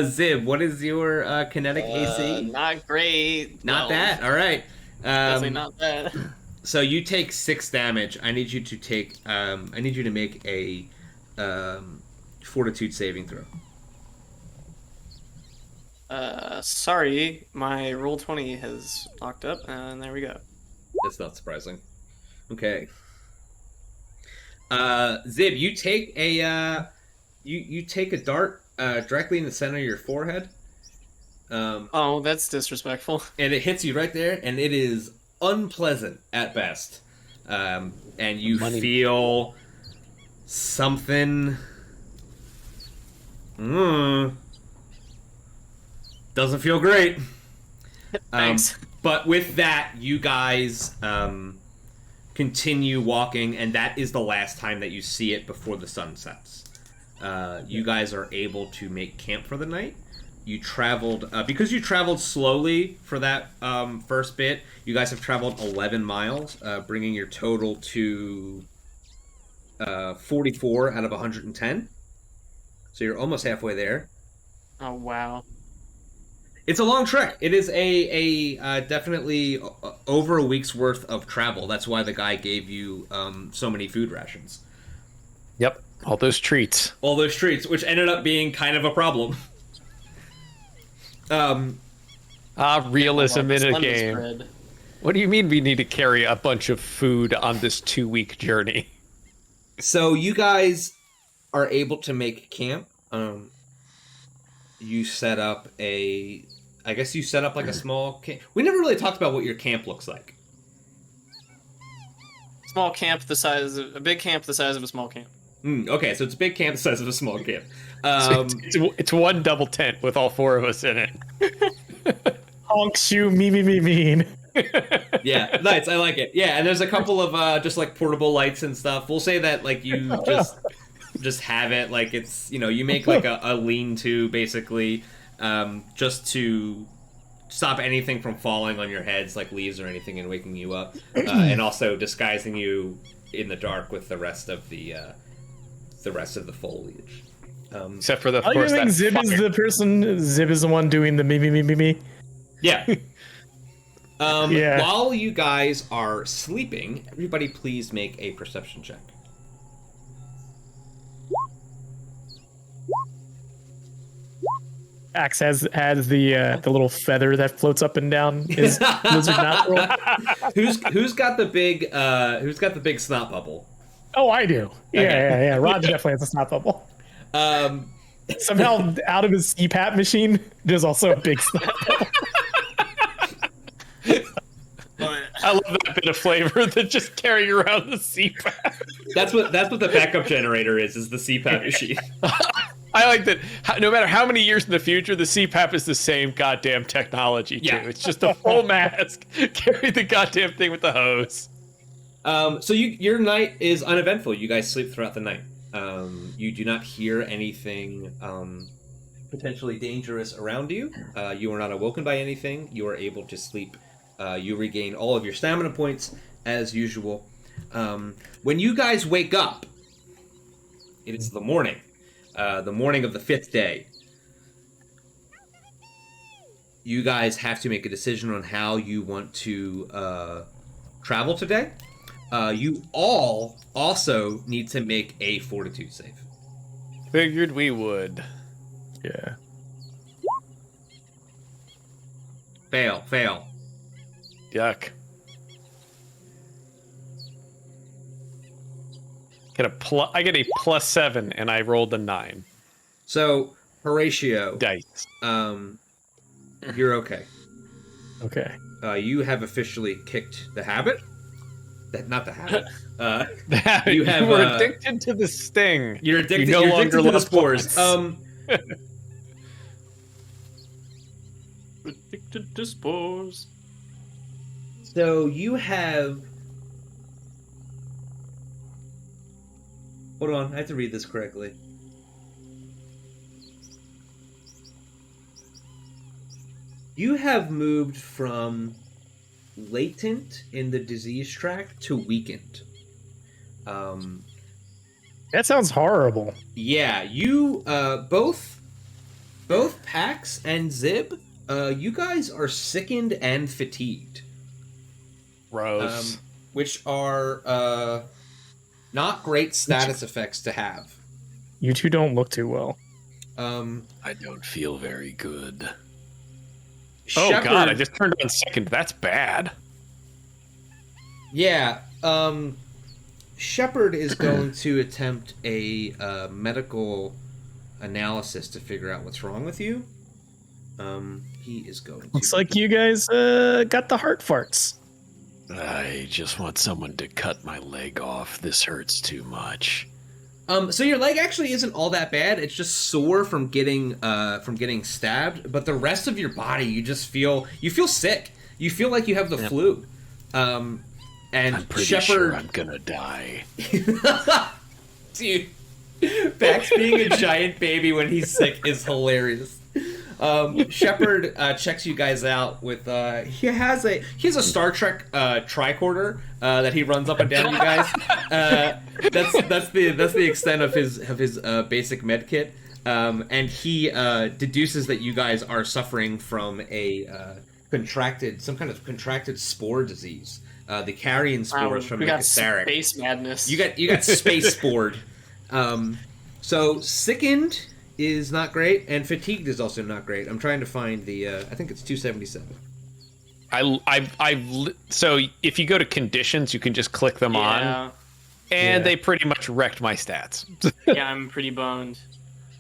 Zib, what is your kinetic AC? Not great. Not Well, that. All right. Definitely not that. So you take 6 damage. I need you to take. I need you to make a fortitude saving throw. Sorry, my roll 20 has knocked up, and there we go. That's not surprising. Okay. Zib, you take a you take a dart directly in the center of your forehead. Oh, that's disrespectful. And it hits you right there, and it is unpleasant at best. And you feel something. Doesn't feel great. Thanks. But with that, you guys continue walking, and that is the last time that you see it before the sun sets. You guys are able to make camp for the night. You traveled because you traveled slowly for that first bit. You guys have traveled 11 miles, bringing your total to 44 out of 110. So you're almost halfway there. Oh, wow. It's a long trek. It is a definitely over a week's worth of travel. That's why the guy gave you so many food rations. Yep, all those treats. All those treats, which ended up being kind of a problem. Realism in a Slender's game. bread. What do you mean we need to carry a bunch of food on this 2-week journey? So you guys are able to make camp. You set up a... I guess you set up like a small camp. We never really talked about what your camp looks like. Small camp the size of... A big camp the size of a small camp. Okay, so it's a big camp the size of a small camp. It's one double tent with all 4 of us in it. Honks you, me, mean. Yeah, nice. I like it. Yeah, and there's a couple of just like portable lights and stuff. We'll say that like you just have it like it's, you know, you make like a lean-to basically just to stop anything from falling on your heads like leaves or anything and waking you up, and also disguising you in the dark with the rest of the foliage. Except for the I course think that Zib is fire. the person. Zib is the one doing the me. Yeah. Yeah. While you guys are sleeping, everybody please make a perception check. Axe has the little feather that floats up and down his lizard nostril. Who's got the big snot bubble? Oh, I do. Yeah, Okay. yeah. Rod definitely has a snot bubble. Somehow, out of his CPAP machine, there's also a big snot bubble. I love that bit of flavor that just carrying around the CPAP. That's what the backup generator is the CPAP machine. I like that no matter how many years in the future, the CPAP is the same goddamn technology, too. Yeah. It's just a full mask. Carry the goddamn thing with the hose. So your night is uneventful. You guys sleep throughout the night. You do not hear anything potentially dangerous around you. You are not awoken by anything. You are able to sleep. You regain all of your stamina points as usual. When you guys wake up, it is the morning of the 5th day. You guys have to make a decision on how you want to travel today. You all also need to make a fortitude save. Figured we would. Yeah. Fail. Yuck. I get a +7, and I rolled a 9. So, Horatio, Dice. you're okay. Okay. You have officially kicked the habit. Not the habit. You have. We're addicted to the sting. You're addicted. You no you're longer addicted to the love spores. plants. Addicted to spores. So you have. Hold on, I have to read this correctly. You have moved from latent in the disease track to weakened. That sounds horrible. Yeah, you both Pax and Zib, you guys are sickened and fatigued. Gross. Which are not great status effects to have. You two don't look too well. I don't feel very good. Oh Shepherd, god, I just turned on second. That's bad. Yeah, Shepherd is going to attempt a medical analysis to figure out what's wrong with you. He is going to... Looks like you guys got the heart farts. I just want someone to cut my leg off. This hurts too much. So your leg actually isn't all that bad. It's just sore from getting stabbed. But the rest of your body, you feel sick. You feel like you have the flu. And I'm pretty Shepherd, sure I'm gonna die. dude, Pax being a giant baby when he's sick is hilarious. Shepherd checks you guys out with he has a Star Trek tricorder that he runs up and down you guys. That's the extent of his basic med kit. And he deduces that you guys are suffering from some kind of contracted spore disease. The carrion spores from we got Nicosaric. space madness. You got space spored. So sickened is not great, and fatigued is also not great. I'm trying to find the. I think it's 277. So if you go to conditions, you can just click them on, and they pretty much wrecked my stats. Yeah, I'm pretty boned.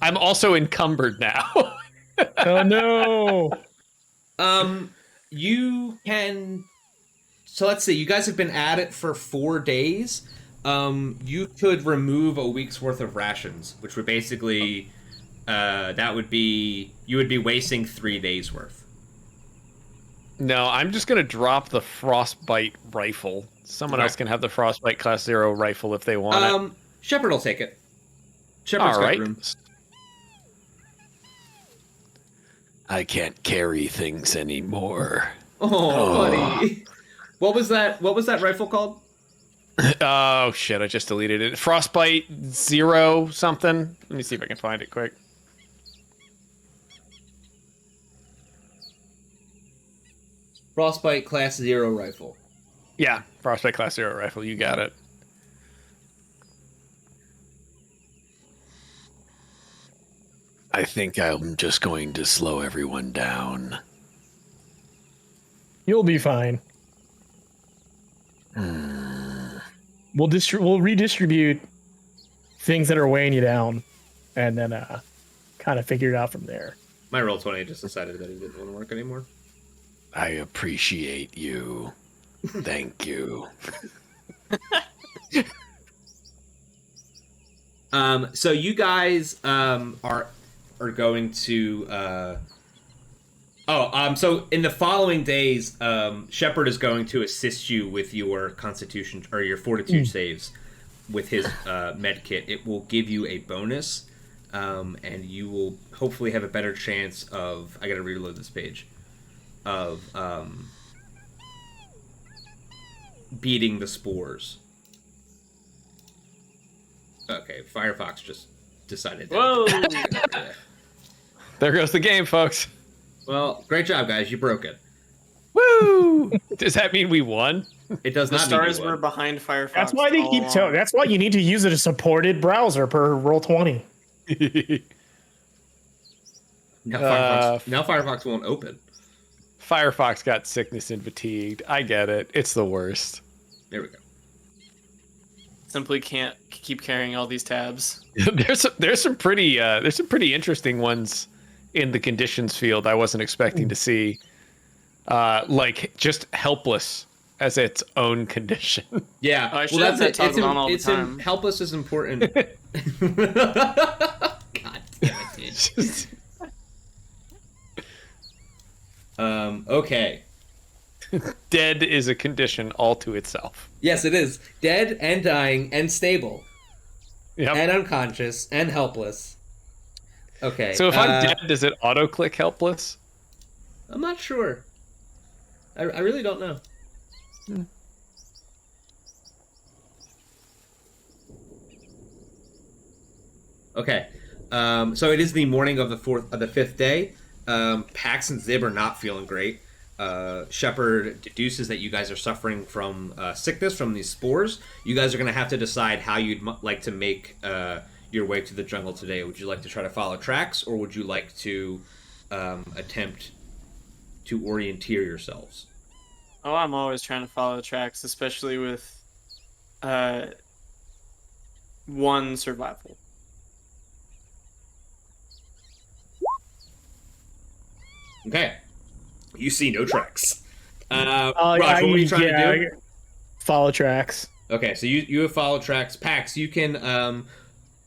I'm also encumbered now. Oh no! You can. So let's see. You guys have been at it for 4 days. You could remove a week's worth of rations, which would basically. That would be... You would be wasting 3 days worth. No, I'm just going to drop the frostbite rifle. Someone else can have the frostbite class 0 rifle if they want it. Shepherd will take it. Shepherd's All right. got room. I can't carry things anymore. Oh, buddy. What was that rifle called? Oh, shit, I just deleted it. Frostbite 0 something. Let me see if I can find it quick. Frostbite Class 0 rifle. Yeah, Frostbite class 0 rifle. You got it. I think I'm just going to slow everyone down. You'll be fine. We'll redistribute things that are weighing you down, and then kind of figure it out from there. My Roll20 just decided that it didn't want to work anymore. I appreciate you. Thank you. So you guys are going to so in the following days, Shepherd is going to assist you with your constitution or your fortitude saves with his med kit. It will give you a bonus, and you will hopefully have a better chance of... I gotta reload this page. Of beating the spores. Okay, Firefox just decided that. Whoa! There goes the game, folks. Well, great job, guys. You broke it. Woo! Does that mean we won? It does The not stars mean you were won. behind Firefox. That's why they keep telling. That's why you need to use a supported browser per Roll20. Now Firefox won't open. Firefox got sickness and fatigued. I get it. It's the worst. There we go. simply can't keep carrying all these tabs. there's some pretty interesting ones in the conditions field I wasn't expecting to see. Like just helpless as its own condition. Yeah. Oh, I should have that toggled on all the time. Helpless is important. God damn it, dude. Okay. Dead is a condition all to itself. Yes, it is. Dead and dying and stable. Yep. And unconscious and helpless. Okay. So if I'm dead, does it auto-click helpless? I'm not sure. I really don't know. Okay. So it is the morning of the fifth day. Pax and Zib are not feeling great. Shepard deduces that you guys are suffering from sickness from these spores. You guys are going to have to decide how you'd like to make your way to the jungle today. Would you like to try to follow tracks, or would you like to attempt to orienteer yourselves? Oh, I'm always trying to follow tracks, especially with one survival. Okay. You see no tracks. Oh, Raj, what were you trying to do? Follow tracks. Okay, so you have follow tracks. Pax, you can I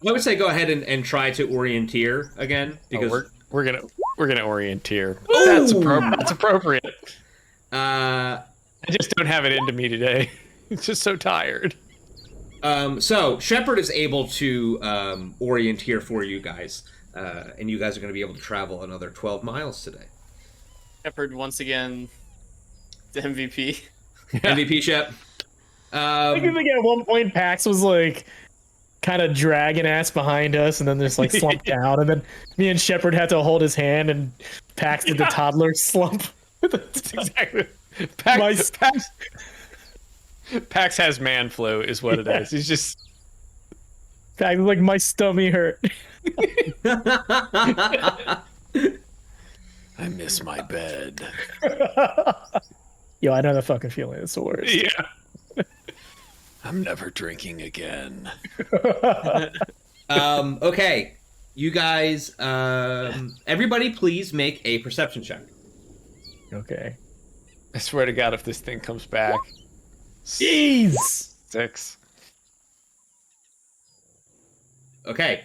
would say go ahead and try to orienteer again because we're gonna orienteer. Ooh! That's appropriate. Uh, I just don't have it into me today. It's just so tired. So Shepard is able to orienteer for you guys, and you guys are going to be able to travel another 12 miles today. Shepard once again, the MVP. MVP Shep. I think at one point Pax was like kind of dragging ass behind us, and then just like slumped down, and then me and Shepard had to hold his hand, and Pax did the toddler slump. That's exactly. Pax has man flu, is what it is. He's just. Pax was like, my stomach hurt. I miss my bed. Yo, I know the fucking feeling. It's the worst. Yeah. I'm never drinking again. Okay, you guys. Everybody, please make a perception check. Okay. I swear to God, if this thing comes back. Jeez. 6. Okay.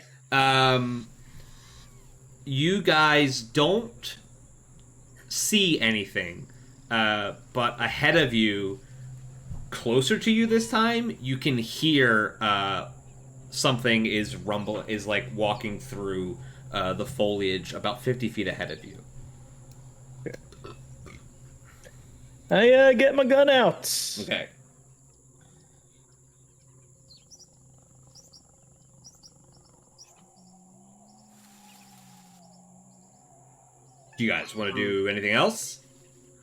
You guys don't see anything, but ahead of you, closer to you this time, you can hear something is like walking through the foliage about 50 feet ahead of you. I get my gun out. Okay. Do you guys want to do anything else?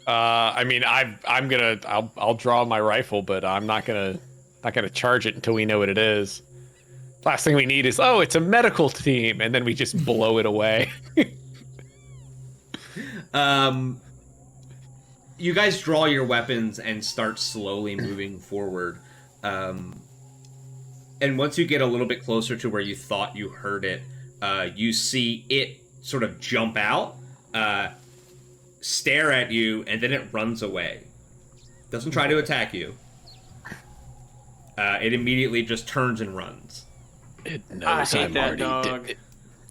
I mean, I'll draw my rifle, but I'm not gonna charge it until we know what it is. Last thing we need is, oh, it's a medical team, and then we just blow it away. You guys draw your weapons and start slowly moving forward. And once you get a little bit closer to where you thought you heard it, you see it sort of jump out, stare at you, and then it runs away. Doesn't try to attack you. It immediately just turns and runs. It knows I'm already dog. dead.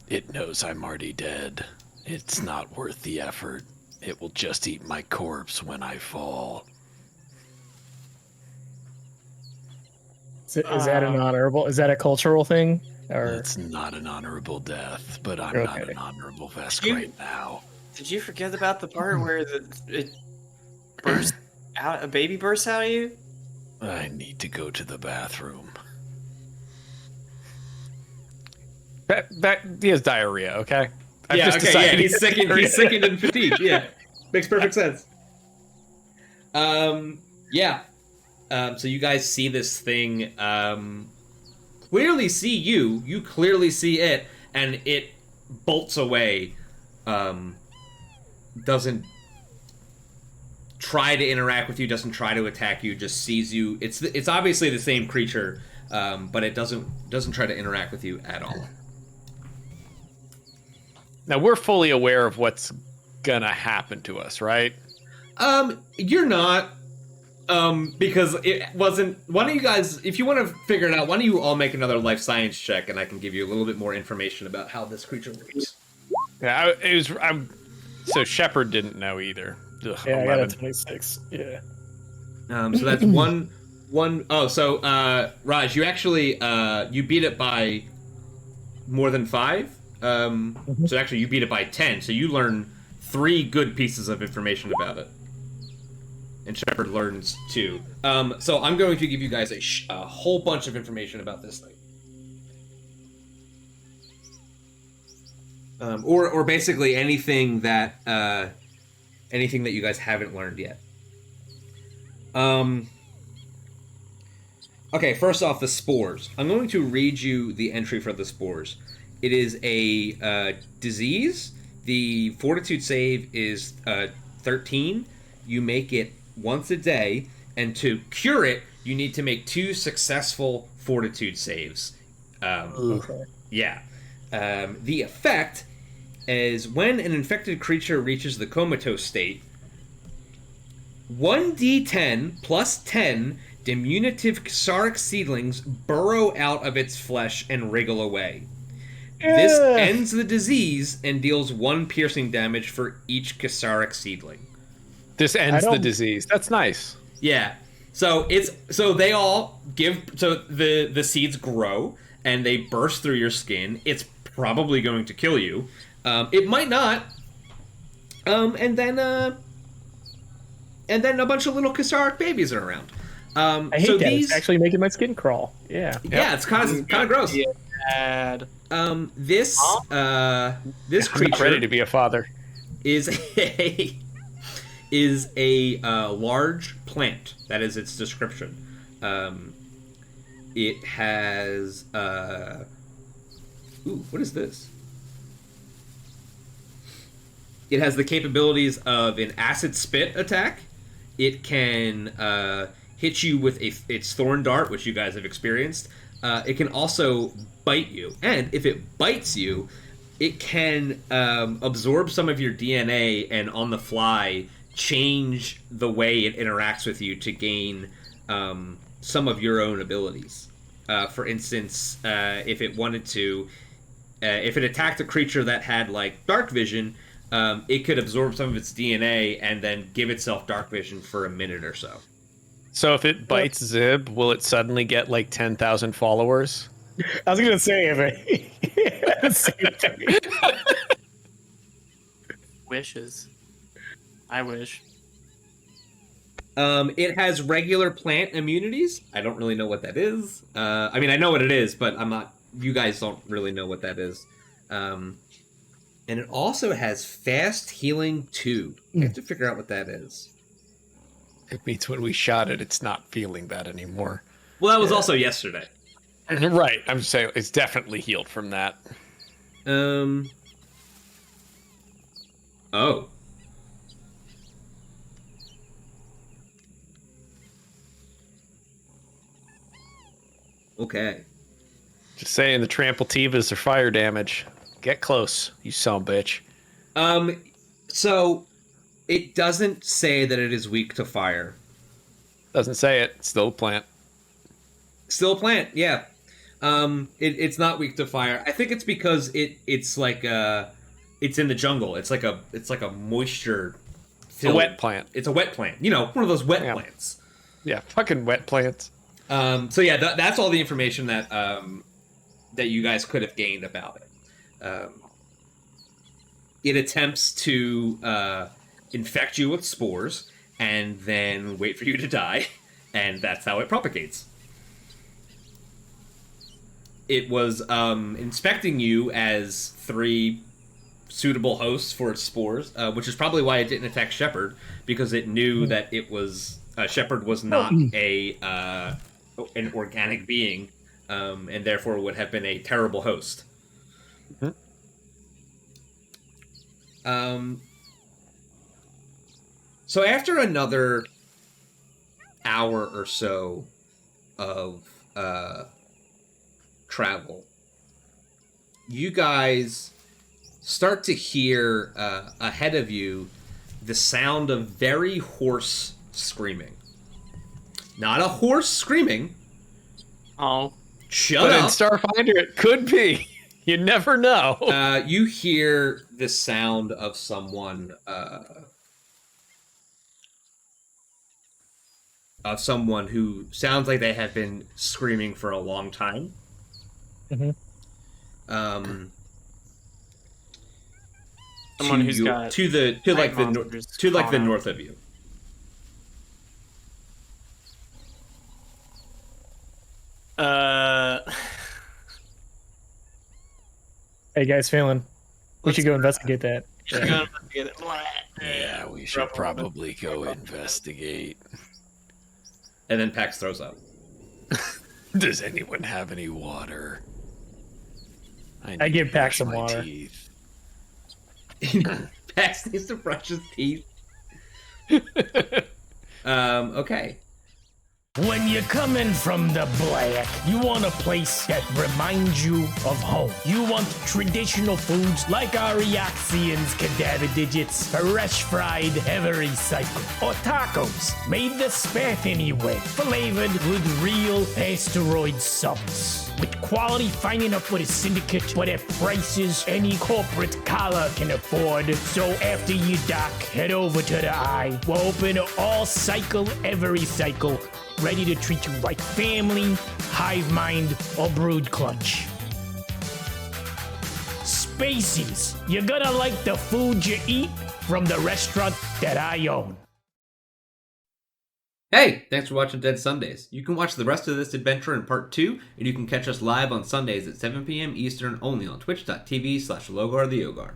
It knows I'm already dead. It's not worth the effort. It will just eat my corpse when I fall. Is that an honorable? Is that a cultural thing? Or It's not an honorable death, but I'm not Okay. an honorable Vesk You- right now. Did you forget about the part where it burst out? A baby bursts out of you? I need to go to the bathroom. That he has diarrhea. Okay. I've Yeah, just okay, decided yeah, he he's has sickened, diarrhea. he's sickened and fatigued, yeah. Makes perfect sense. Yeah. So you guys see this thing, clearly see you, you clearly see it, and it bolts away, doesn't try to interact with you, doesn't try to attack you, just sees you. It's obviously the same creature but it doesn't try to interact with you at all. Now we're fully aware of what's gonna happen to us, right? You're not. Because it wasn't. Why don't you guys, if you want to figure it out, why don't you all make another life science check, and I can give you a little bit more information about how this creature works. Yeah, so Shepard didn't know either. Ugh, Yeah, I got a 11. 26. Yeah. So that's one. Oh, so Raj, you actually you beat it by more than 5. So actually, you beat it by 10. So you learn 3 good pieces of information about it. And Shepard learns 2. So I'm going to give you guys a whole bunch of information about this thing. Or basically anything that you guys haven't learned yet. Okay, first off, the spores. I'm going to read you the entry for the spores. It is a disease. The fortitude save is 13. You make it once a day, and to cure it, you need to make 2 successful fortitude saves. Okay. Yeah. The effect is when an infected creature reaches the comatose state, 1d10 plus 10 diminutive Ksaric seedlings burrow out of its flesh and wriggle away. This ends the disease and deals 1 piercing damage for each Ksaric seedling. This ends the disease. That's nice. Yeah. So they all the seeds grow and they burst through your skin. It's probably going to kill you. It might not. And then a bunch of little Ksaric babies are around. I hate that. It's actually making my skin crawl. Yeah. Yeah, it's kind of gross. Bad. This creature, I'm ready to be a father. is a large plant. That is its description. It has what is this? It has the capabilities of an acid spit attack. It can hit you with its thorn dart, which you guys have experienced. It can also bite you, and if it bites you, it can absorb some of your DNA and on the fly change the way it interacts with you to gain some of your own abilities. For instance, if it wanted to, if it attacked a creature that had like dark vision, it could absorb some of its DNA and then give itself dark vision for a minute or so. So if it bites Zib, will it suddenly get like 10,000 followers? I was gonna say the same thing. Wishes. I wish. It has regular plant immunities. I don't really know what that is. I mean, I know what it is, but I'm not. You guys don't really know what that is. And it also has fast healing 2. You have to figure out what that is. It means when we shot it, it's not feeling that anymore. Well, that was also yesterday. Right. I'm just saying it's definitely healed from that. Oh. Okay. Just saying the tramplativas are fire damage. Get close, you son of a bitch. So it doesn't say that it is weak to fire. Doesn't say it. It's still a plant. Still a plant, yeah. It's not weak to fire. I think it's because it's like it's in the jungle. It's like a moisture. It's a wet plant. It's a wet plant. You know, one of those wet plants. Yeah, fucking wet plants. So yeah, that's all the information that that you guys could have gained about it. It attempts to infect you with spores and then wait for you to die, and that's how it propagates. It was inspecting you as 3 suitable hosts for its spores, which is probably why it didn't attack Shepard, because it knew that it was Shepard was not an organic being, and therefore would have been a terrible host. So after another hour or so of travel, you guys start to hear ahead of you the sound of very hoarse screaming. Not a horse screaming. Oh. Shut But in up. Starfinder, it could be. You never know. You hear the sound of someone who sounds like they have been screaming for a long time. Mhm. Someone who's got to the north of you. How you guys feeling? We should go investigate that. Yeah, we should probably go investigate. And then Pax throws up. Does anyone have any water? I need give to Pax brush some my water. teeth. Pax needs to brush his teeth. Okay. When you're coming from the black, you want a place that reminds you of home. You want traditional foods like our Eoxians cadaver digits, fresh fried every cycle, or tacos made the Spathany way, flavored with real asteroid sauce. With quality finding up with a syndicate, but at prices any corporate collar can afford. So after you dock, head over to the Eye. We're open all cycle, every cycle, ready to treat you like family, hive mind, or brood clutch. Spacies, you're gonna like the food you eat from the restaurant that I own. Hey, thanks for watching Dead Sundays. You can watch the rest of this adventure in part 2, and you can catch us live on Sundays at 7 p.m. Eastern only on twitch.tv/LogarTheOgar.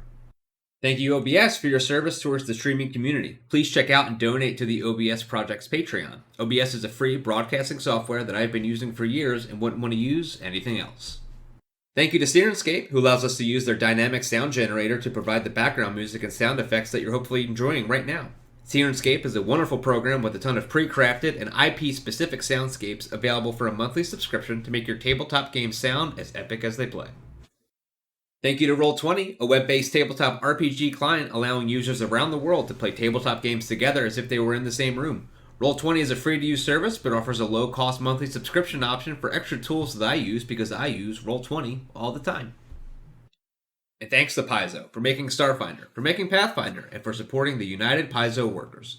Thank you, OBS, for your service towards the streaming community. Please check out and donate to the OBS Project's Patreon. OBS is a free broadcasting software that I've been using for years and wouldn't want to use anything else. Thank you to Sirenscape, who allows us to use their dynamic sound generator to provide the background music and sound effects that you're hopefully enjoying right now. Sirenscape is a wonderful program with a ton of pre-crafted and IP-specific soundscapes available for a monthly subscription to make your tabletop games sound as epic as they play. Thank you to Roll20, a web-based tabletop RPG client allowing users around the world to play tabletop games together as if they were in the same room. Roll20 is a free-to-use service, but offers a low-cost monthly subscription option for extra tools that I use because I use Roll20 all the time. And thanks to Paizo for making Starfinder, for making Pathfinder, and for supporting the United Paizo workers.